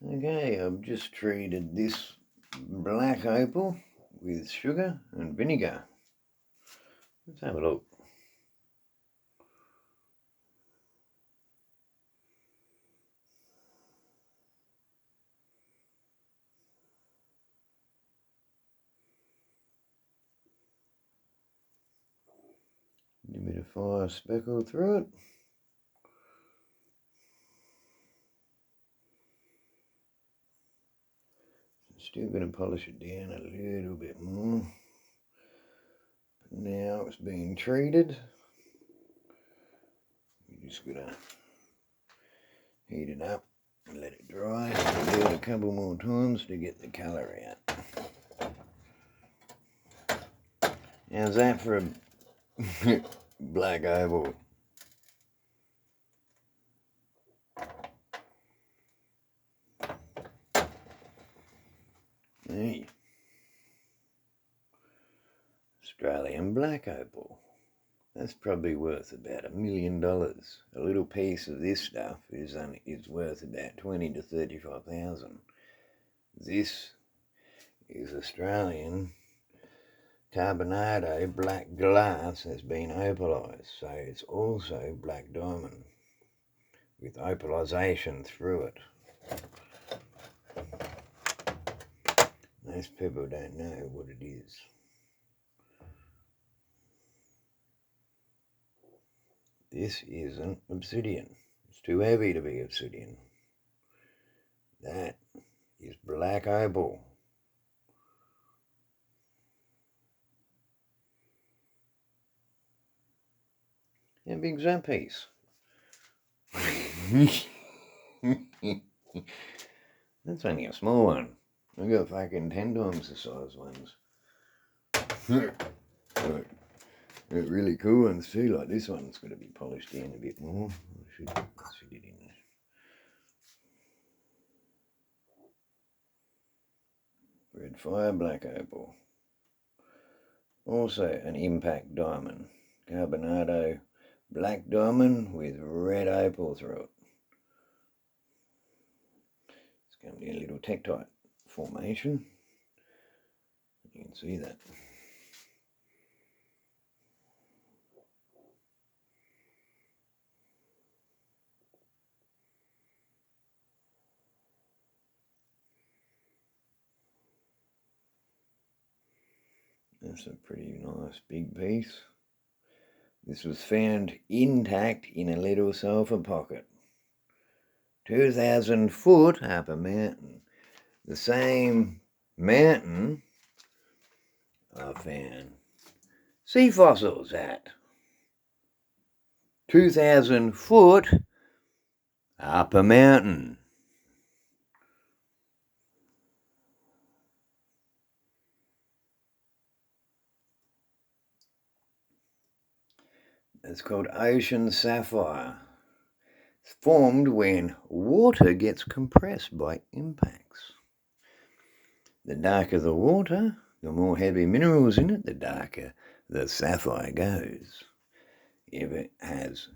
Okay, I've just treated this black opal with sugar and vinegar. Let's have a look. A bit of fire speckled through it. Still going to polish it down a little bit more. But now it's being treated. You're just going to heat it up and let it dry. Do it a couple more times to get the colour out. How's that for a black opal? Hey, Australian black opal. That's probably worth about $1 million. A little piece of this stuff is worth about 20 to 35,000. This is Australian carbonado black glass has been opalised, so it's also black diamond with opalisation through it. Most people don't know what it is. This isn't obsidian. It's too heavy to be obsidian. That is black opal. How big's that piece? That's only a small one. I've got fucking 10 times the size ones. They're really cool ones too, like this one's got to be polished down a bit more. I should fit it in there. Red fire black opal. Also an impact diamond. Carbonado black diamond with red opal through it. It's going to be a little tektite formation. You can see that. That's a pretty nice big piece. This was found intact in a little sulphur pocket. 2,000 foot up a mountain. The same mountain I found sea fossils at. 2,000 foot up a mountain. It's called ocean sapphire. It's formed when water gets compressed by impacts. The darker the water, the more heavy minerals in it, the darker the sapphire goes. If it has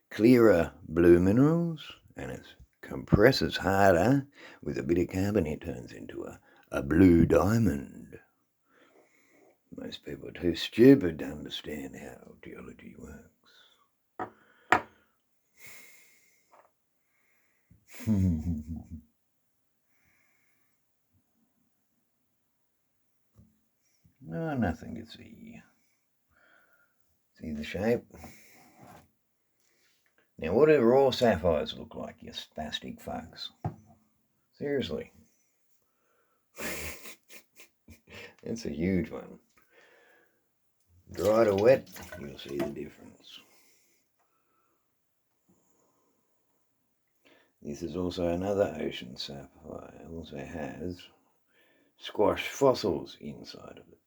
clearer blue minerals and it compresses harder with a bit of carbon, it turns into a blue diamond. Most people are too stupid to understand how geology works. No, nothing to see. See the shape? Now, what do raw sapphires look like, you spastic fucks? Seriously. That's a huge one. Dry to wet, you'll see the difference. This is also another ocean sapphire. It also has squash fossils inside of it.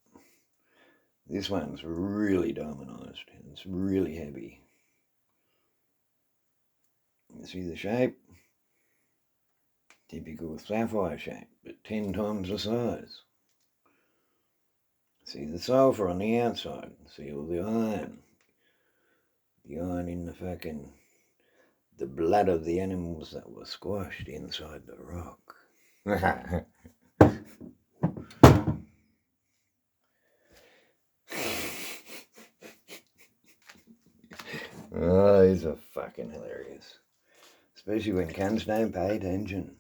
This one's really diamondized. It's really heavy. You see the shape? Typical sapphire shape, but 10 times the size. See the sulphur on the outside. See all the iron. The iron in the fucking the blood of the animals that were squashed inside the rock. Oh, these are fucking hilarious. Especially when cunts don't pay attention.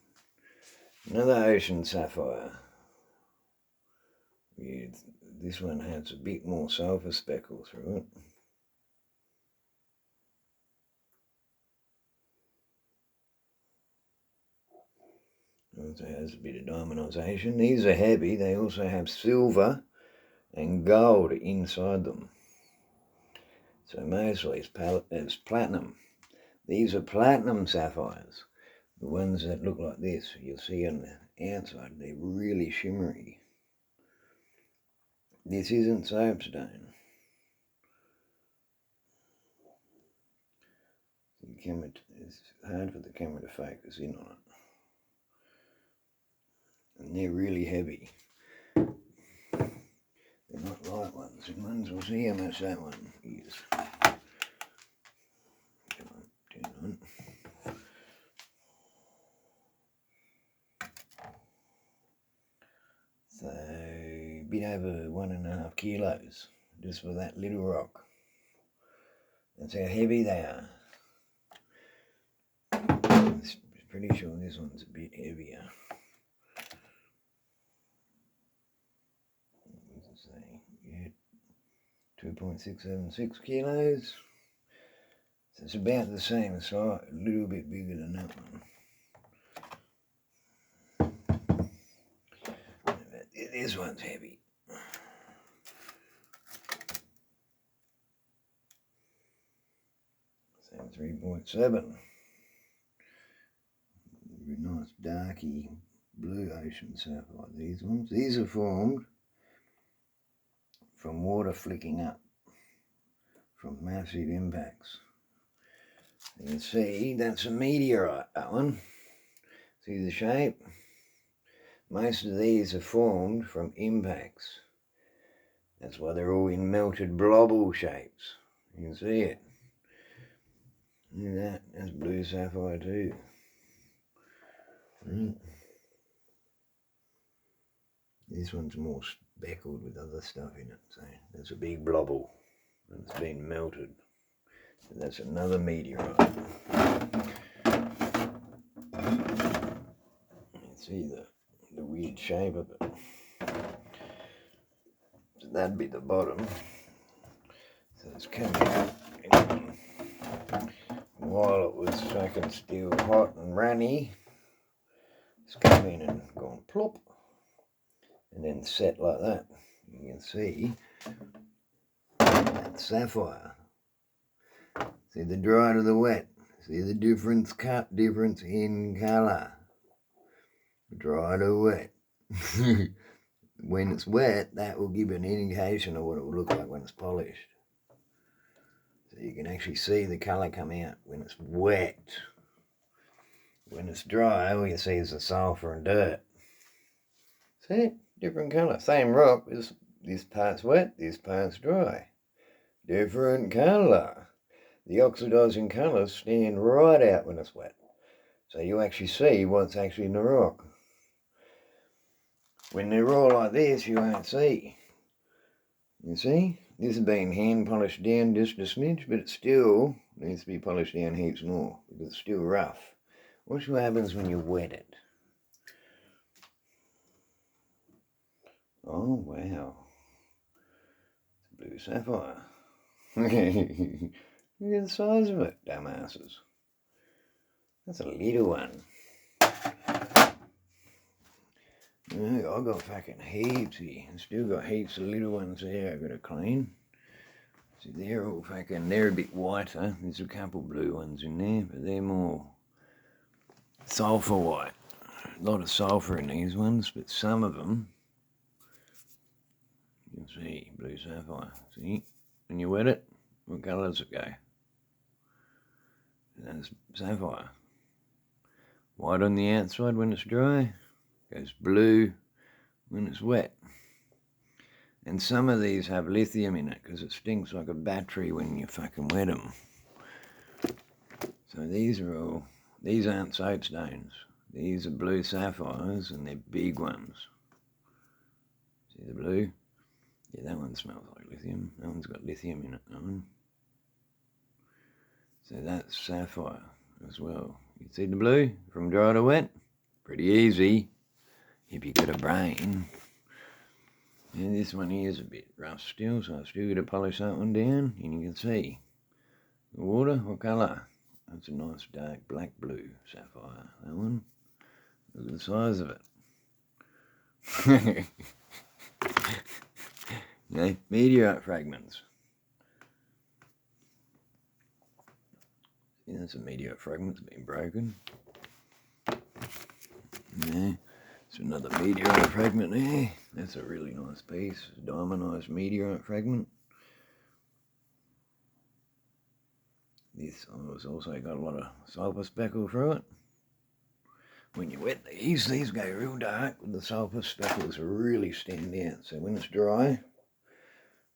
Another ocean sapphire. This one has a bit more sulfur speckle through it. Also has a bit of diamondization. These are heavy. They also have silver and gold inside them. So mostly it's platinum. These are platinum sapphires. The ones that look like this, you'll see on the outside, they're really shimmery. This isn't soapstone. It's hard for the camera to focus in on it. And they're really heavy. They're not light ones. And ones, we'll see how much that one is. Come on, turn on. So, a bit over 1.5 kilos just for that little rock. That's how heavy they are. I'm pretty sure this one's a bit heavier. What does it say? Yeah, 2.676 kilos. So it's about the same size, a little bit bigger than that one. This one's heavy. So 3.7. Very nice darky blue ocean sapphire. These ones. These are formed from water flicking up from massive impacts. You can see that's a meteorite, that one. See the shape? Most of these are formed from impacts. That's why they're all in melted blobble shapes. You can see it. Look at that. That's blue sapphire too. Right. This one's more speckled with other stuff in it. So that's a big blobble. It's been melted. So that's another meteorite. You see the weird shape of it. So that'd be the bottom. So it's coming out while it was fucking still hot and runny. It's come in and gone plop and then set like that. You can see that sapphire. See the dry to the wet. See the difference in colour. Dry to wet. When it's wet, that will give an indication of what it will look like when it's polished. So you can actually see the colour come out when it's wet. When it's dry, all you see is the sulphur and dirt. See? Different colour. Same rock, this part's wet, this part's dry. Different colour. The oxidising colours stand right out when it's wet. So you actually see what's actually in the rock. When they're raw like this, you won't see. You see? This has been hand polished down just a smidge, but it still needs to be polished down heaps more because it's still rough. Watch what happens when you wet it. Oh, wow. It's a blue sapphire. Look at the size of it, dumbasses. That's a little one. Oh, I've got fucking heaps here. I've still got heaps of little ones there I've got to clean. See, they're all fucking, they're a bit whiter. There's a couple blue ones in there, but they're more sulphur white. A lot of sulphur in these ones, but some of them, you can see, blue sapphire. See? When you wet it, what colour does it go? That's sapphire. White on the outside when it's dry, goes blue when it's wet. And some of these have lithium in it because it stinks like a battery when you fucking wet them. So these aren't soapstones. These are blue sapphires, and they're big ones. See the blue? Yeah, that one smells like lithium. That one's got lithium in it, that one. So that's sapphire as well. You see the blue from dry to wet? Pretty easy if you got a brain. And this one here is a bit rough still, so I've still got to polish that one down. And you can see the water, what colour? That's a nice dark black blue sapphire, that one. Look at the size of it. Yeah, meteorite fragments. Yeah, that's a meteorite fragment that's been broken. Yeah, it's another meteorite fragment there. That's a really nice piece, diamondized meteorite fragment. This has also got a lot of sulfur speckle through it. When you wet these go real dark, with the sulfur speckles really stand out. So when it's dry,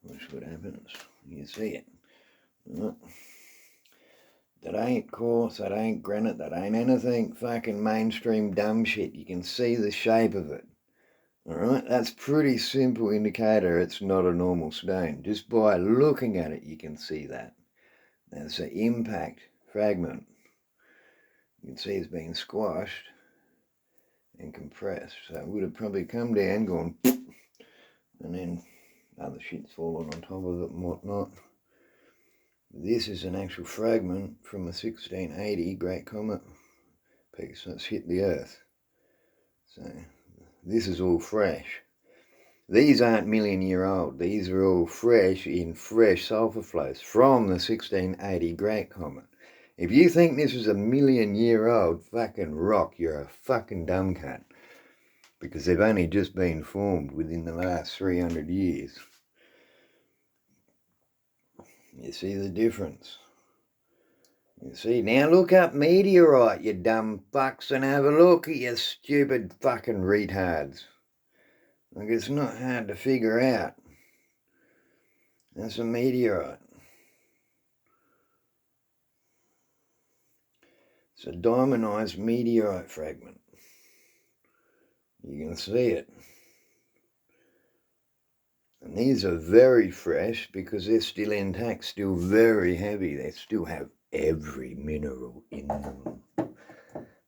watch what happens. You see it. That ain't coarse, that ain't granite, that ain't anything fucking mainstream dumb shit. You can see the shape of it. Alright, that's pretty simple indicator it's not a normal stone. Just by looking at it, you can see that. That's an impact fragment. You can see it's been squashed and compressed. So it would have probably come down, gone, and then other shit's fallen on top of it and whatnot. This is an actual fragment from a 1680 Great Comet piece that's hit the Earth. So this is all fresh. These aren't million-year-old. These are all fresh in fresh sulfur flows from the 1680 Great Comet. If you think this is a million-year-old fucking rock, you're a fucking dumb cunt. Because they've only just been formed within the last 300 years. You see the difference? You see, now look up meteorite, you dumb fucks, and have a look at you stupid fucking retards. Like, it's not hard to figure out. That's a meteorite. It's a diamondized meteorite fragment. You can see it. And these are very fresh because they're still intact, still very heavy. They still have every mineral in them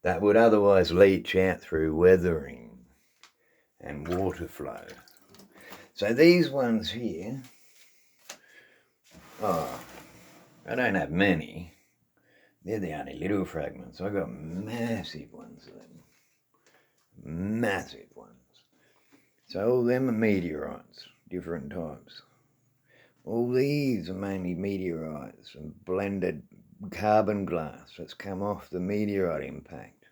that would otherwise leach out through weathering and water flow. So these ones here, I don't have many. They're the only little fragments. I've got massive ones of them. Massive ones. So all them are meteorites, different types. All these are mainly meteorites and blended carbon glass that's come off the meteorite impact.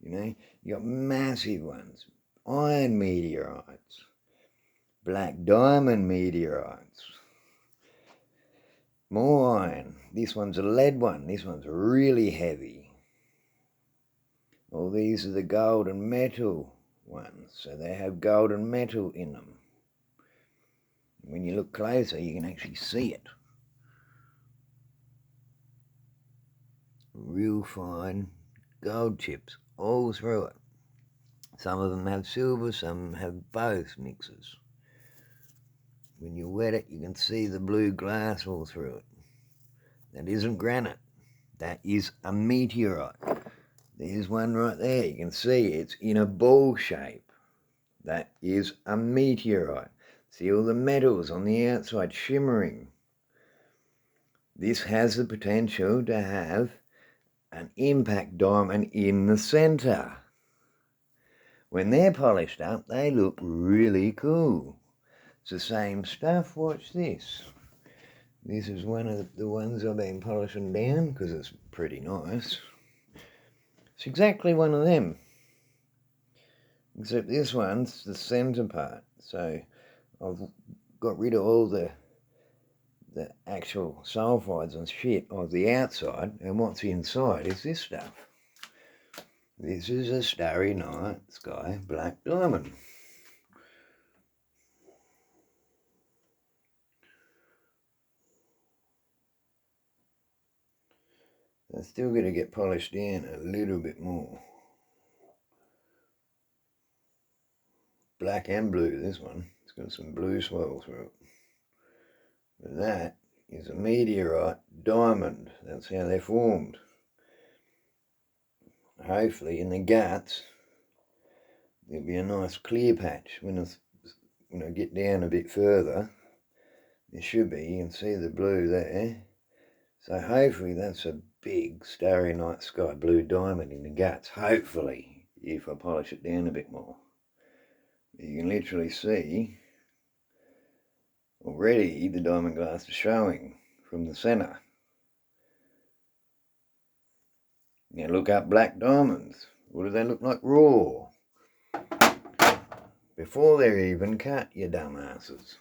You know, you got massive ones, iron meteorites, black diamond meteorites, more iron. This one's a lead one, this one's really heavy. All these are the gold and metal ones, so they have gold and metal in them. When you look closer, you can actually see it. Real fine gold chips all through it. Some of them have silver, some have both mixes. When you wet it, you can see the blue glass all through it. That isn't granite. That is a meteorite. There's one right there. You can see it's in a ball shape. That is a meteorite. See all the metals on the outside shimmering. This has the potential to have an impact diamond in the centre. When they're polished up, they look really cool. It's the same stuff. Watch this. This is one of the ones I've been polishing down because it's pretty nice. It's exactly one of them. Except this one's the centre part. So I've got rid of all the actual sulfides and shit of the outside, and what's inside is this stuff. This is a starry night sky black diamond. So it's still going to get polished down a little bit more. Black and blue, this one. It's got some blue swirl through it. But that is a meteorite diamond. That's how they're formed. Hopefully in the guts there'll be a nice clear patch. When I get down a bit further, there should be, you can see the blue there. So hopefully that's a big starry night sky blue diamond in the guts. Hopefully, if I polish it down a bit more. You can literally see already the diamond glass is showing from the centre. Now look up black diamonds. What do they look like raw? Before they're even cut, you dumbasses.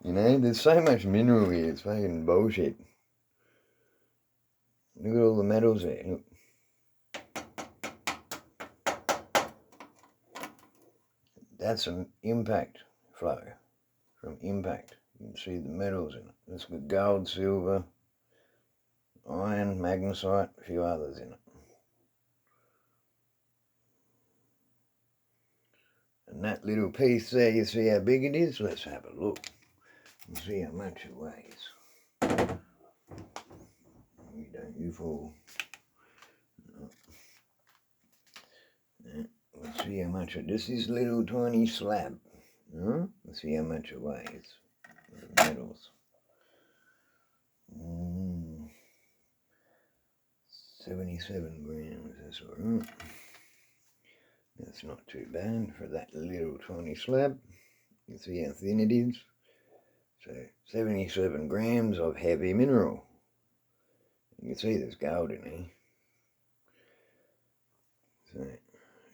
You know, there's so much mineral here, it's fucking bullshit. Look at all the metals there, look. That's an impact flow, from impact. You can see the metals in it. It's got gold, silver, iron, magnesite, a few others in it. And that little piece there, you see how big it is? Let's have a look and see how much it weighs. You don't you fall. Let's see how much it, this is little tiny slab. Let's see how much it weighs. The metals. 77 grams, that's alright. That's not too bad for that little tiny slab. You see how thin it is? So 77 grams of heavy mineral. You can see there's gold in here. So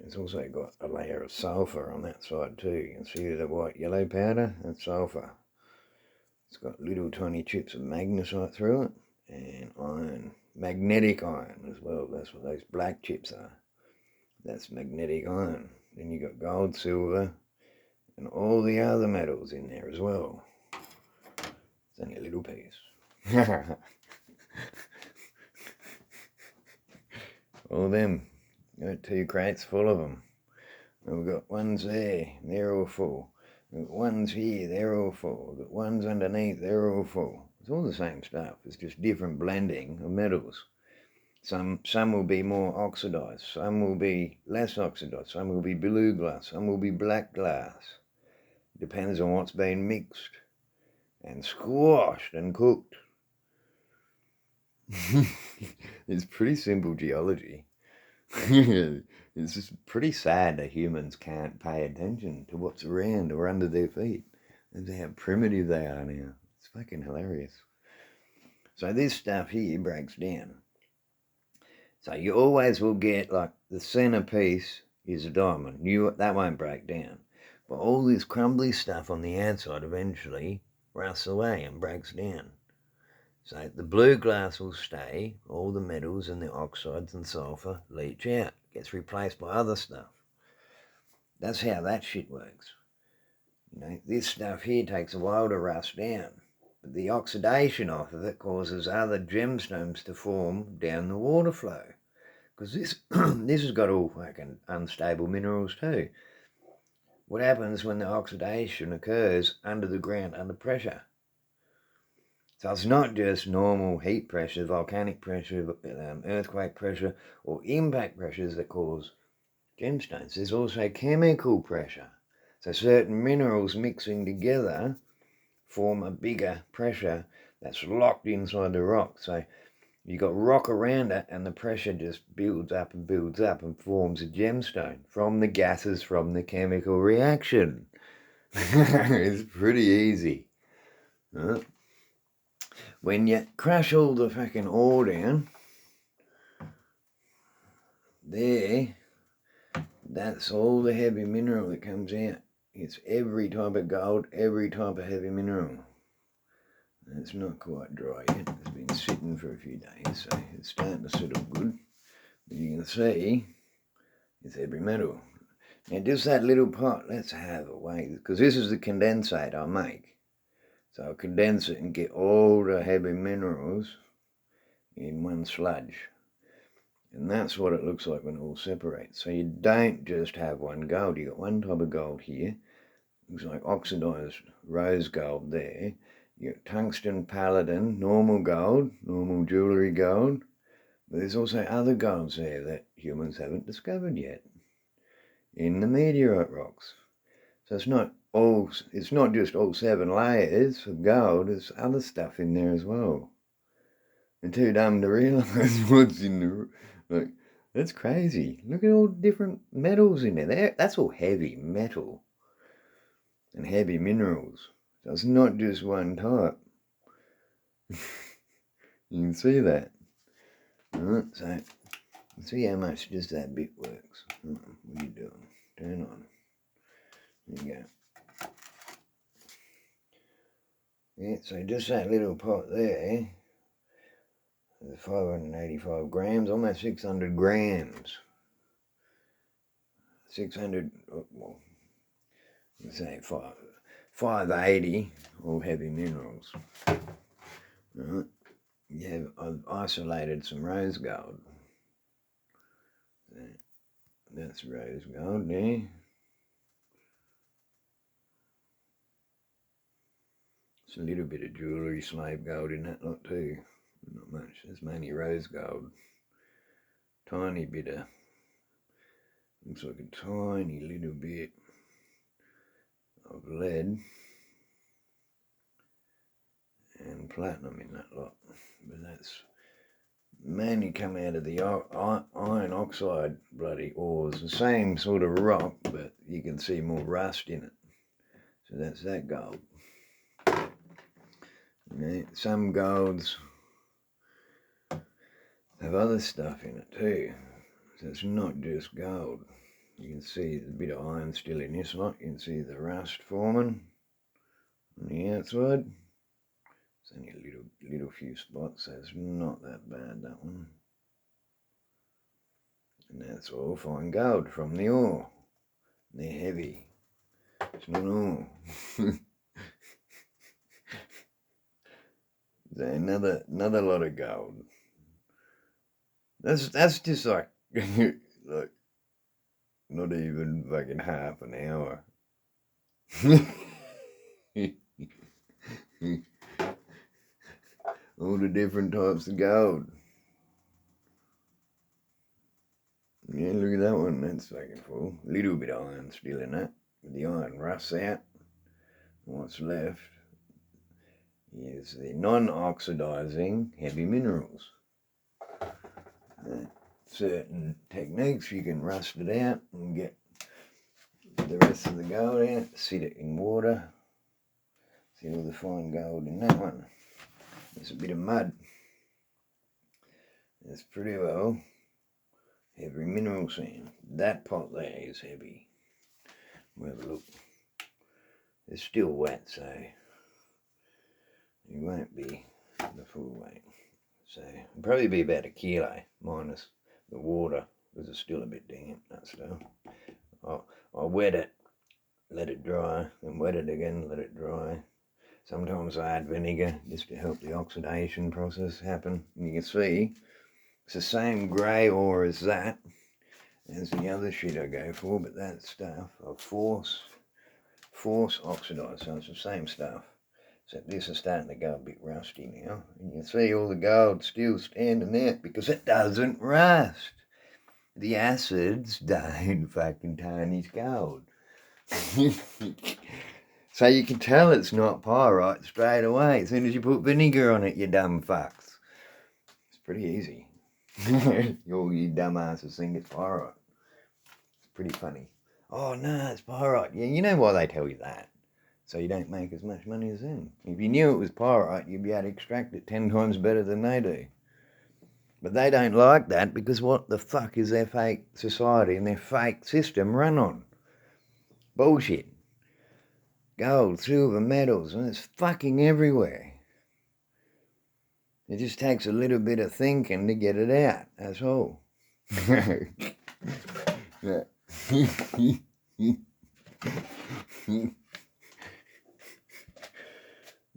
it's also got a layer of sulphur on that side too. You can see the white yellow powder, that's sulphur. It's got little tiny chips of magnesite through it, and iron, magnetic iron as well. That's what those black chips are. That's magnetic iron. Then you got gold, silver, and all the other metals in there as well. It's only a little piece. All them. Got 2 crates full of them. And we've got ones there, they're all full. We've got ones here, they're all full. We've got ones underneath, they're all full. It's all the same stuff. It's just different blending of metals. Some will be more oxidized, some will be less oxidized, some will be blue glass, some will be black glass. Depends on what's been mixed and squashed and cooked. It's pretty simple geology. It's just pretty sad that humans can't pay attention to what's around or under their feet. And how primitive they are now. It's fucking hilarious. So this stuff here breaks down. So you always will get, like, the centre piece is a diamond. That won't break down. But all this crumbly stuff on the outside eventually rusts away and breaks down. So the blue glass will stay, all the metals and the oxides and sulphur leach out, gets replaced by other stuff. That's how that shit works. You know, this stuff here takes a while to rust down, but the oxidation off of it causes other gemstones to form down the water flow. Because this has got all fucking unstable minerals too. What happens when the oxidation occurs under the ground, under pressure? So it's not just normal heat pressure, volcanic pressure, earthquake pressure, or impact pressures that cause gemstones. There's also chemical pressure. So certain minerals mixing together form a bigger pressure that's locked inside the rock. So you've got rock around it, and the pressure just builds up and forms a gemstone from the gases from the chemical reaction. It's pretty easy. When you crush all the fucking ore down, there, that's all the heavy mineral that comes out. It's every type of gold, every type of heavy mineral. It's not quite dry yet. It's been sitting for a few days, so it's starting to settle good. But you can see it's every metal. Now just that little pot, let's have a weigh, because this is the condensate I make. So I'll condense it and get all the heavy minerals in one sludge. And that's what it looks like when it all separates. So you don't just have one gold. You've got one type of gold here. Looks like oxidized rose gold there. You've got tungsten palladium, normal gold, normal jewellery gold. But there's also other golds there that humans haven't discovered yet in the meteorite rocks. So it's not just all 7 layers of gold, there's other stuff in there as well. They're too dumb to realise what's in the... Like, that's crazy. Look at all the different metals in there. That's all heavy metal and heavy minerals. So it's not just one type. You can see that. Alright, so see how much just that bit works. What are you doing? Turn on. There you go. Yeah, so just that little pot there, 585 grams, almost 600 grams. 600, well, let's say 580, all heavy minerals. Right. Yeah, I've isolated some rose gold. That's rose gold there. It's a little bit of jewellery slave gold in that lot too. Not much, there's mainly rose gold. Tiny bit of, looks like a tiny little bit of lead and platinum in that lot. But that's mainly come out of the iron oxide bloody ores. The same sort of rock, but you can see more rust in it. So that's that gold. You know, some golds have other stuff in it too. So it's not just gold. You can see there's a bit of iron still in this lot. You can see the rust forming on the outside. It's only a little few spots, so it's not that bad, that one. And that's all fine gold from the ore. They're heavy. It's not ore. So another lot of gold. That's just like like not even fucking half an hour. All the different types of gold. Yeah, look at that one. That's fucking full. Little bit of iron still in that. But the iron rusts out. What's left is the non-oxidizing heavy minerals. Certain techniques you can rust it out and get the rest of the gold out. Sit it in water. See all the fine gold in that one. There's a bit of mud. That's pretty well heavy mineral sand. That pot there is heavy. We'll have a look. It's still wet, so it won't be the full weight. So it'll probably be about 1 kilo minus the water, because it's still a bit damp, that stuff. I'll wet it, let it dry, then wet it again, let it dry. Sometimes I add vinegar just to help the oxidation process happen. And you can see it's the same grey ore as that, as the other shit I go for, but that stuff I force oxidise, so it's the same stuff. Except this is starting to go a bit rusty now. And you can see all the gold still standing out because it doesn't rust. The acids don't fucking tarnish gold. So you can tell it's not pyrite straight away as soon as you put vinegar on it, you dumb fucks. It's pretty easy. All you dumbasses think it's pyrite. It's pretty funny. Oh no, it's pyrite. Yeah, you know why they tell you that? So you don't make as much money as them. If you knew it was pyrite, you'd be able to extract it 10 times better than they do. But they don't like that because what the fuck is their fake society and their fake system run on? Bullshit. Gold, silver, metals, and it's fucking everywhere. It just takes a little bit of thinking to get it out, that's all.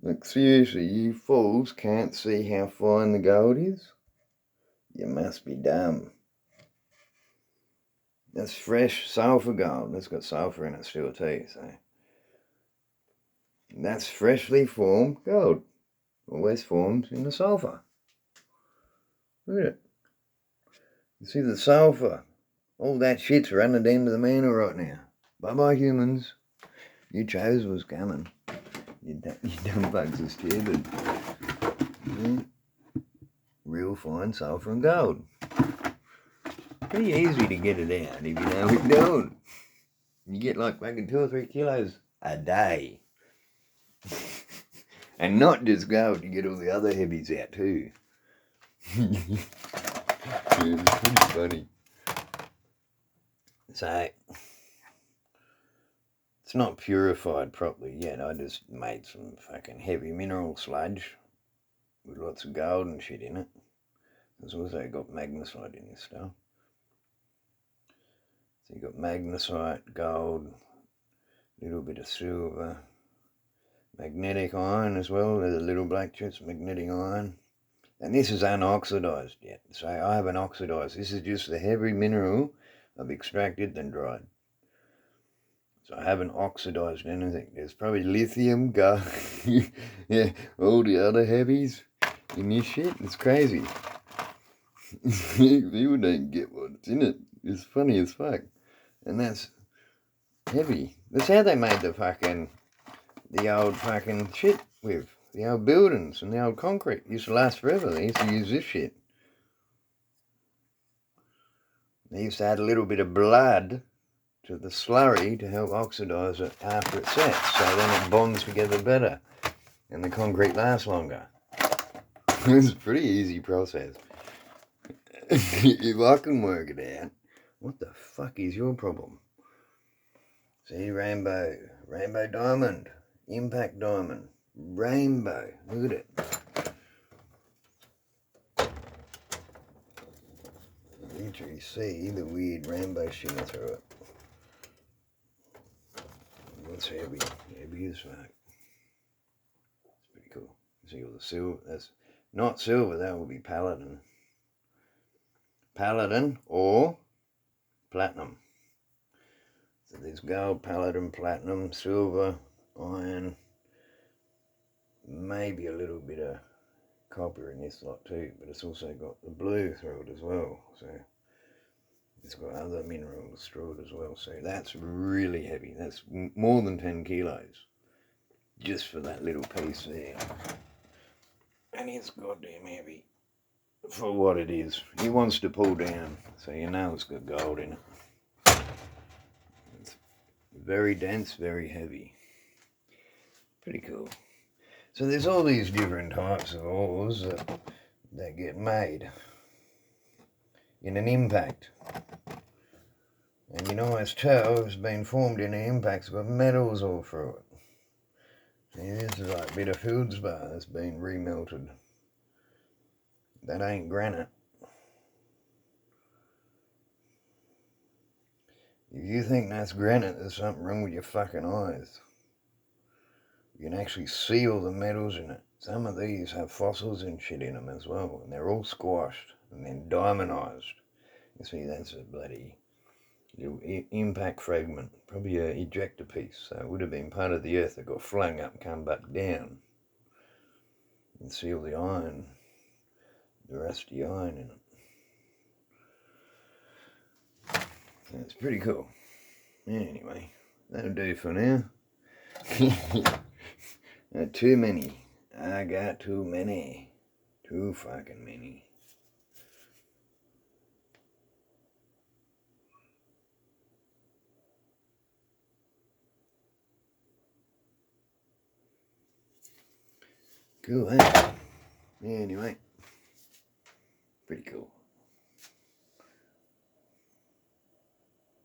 Look, seriously, you fools can't see how fine the gold is? You must be dumb. That's fresh sulphur gold. That's got sulphur in it still too, so. That's freshly formed gold. Always formed in the sulphur. Look at it. You see the sulphur. All that shit's running down to the manor right now. Bye-bye, humans. You chose was coming. You dumb bugs is stupid. Yeah. Real fine sulphur and gold. Pretty easy to get it out if you know what you're doing. You get like fucking 2 or 3 kilos a day. And not just gold, you get all the other heavies out too. Yeah, it's pretty funny. So, it's not purified properly yet. I just made some fucking heavy mineral sludge with lots of gold and shit in it. There's also got magnesite in this stuff. So you've got magnesite, gold, a little bit of silver, magnetic iron as well. There's a little black chips, magnetic iron. And this is unoxidized yet. So I haven't oxidized. This is just the heavy mineral I've extracted and dried. So I haven't oxidized anything. There's probably lithium, gold, yeah, all the other heavies in this shit. It's crazy. People don't get what's in it. It's funny as fuck. And that's heavy. That's how they made the old fucking shit with. The old buildings and the old concrete. It used to last forever. They used to use this shit. They used to add a little bit of blood to the slurry to help oxidise it after it sets. So then it bonds together better. And the concrete lasts longer. It's a pretty easy process. If I can work it out, what the fuck is your problem? See, rainbow diamond, impact diamond, rainbow, look at it. You literally see the weird rainbow shimmer through it. That's heavy as fuck. It's pretty cool. See all the silver, that's not silver, that will be paladin. Paladin or platinum. So there's gold, paladin, platinum, silver, iron, maybe a little bit of copper in this lot too, but it's also got the blue through it as well. So it's got other minerals through it as well. So that's really heavy. That's more than 10 kilos just for that little piece there. And it's goddamn heavy for what it is. He wants to pull down, so you know it's got gold in it. It's very dense, very heavy. Pretty cool. So there's all these different types of ores that get made in an impact. And you can always tell it's been formed in an impact. It's got metals all through it. See, this is like a bit of feldspar that's been remelted. That ain't granite. If you think that's granite, there's something wrong with your fucking eyes. You can actually see all the metals in it. Some of these have fossils and shit in them as well, and they're all squashed and then diamondized. You see, that's a bloody little impact fragment, probably an ejector piece. So it would have been part of the earth that got flung up and come back down. You can see all the iron, the rusty iron in it. So it's pretty cool. Anyway, that'll do for now. Not too many. I got too many. Too fucking many. Cool, eh? Anyway, pretty cool.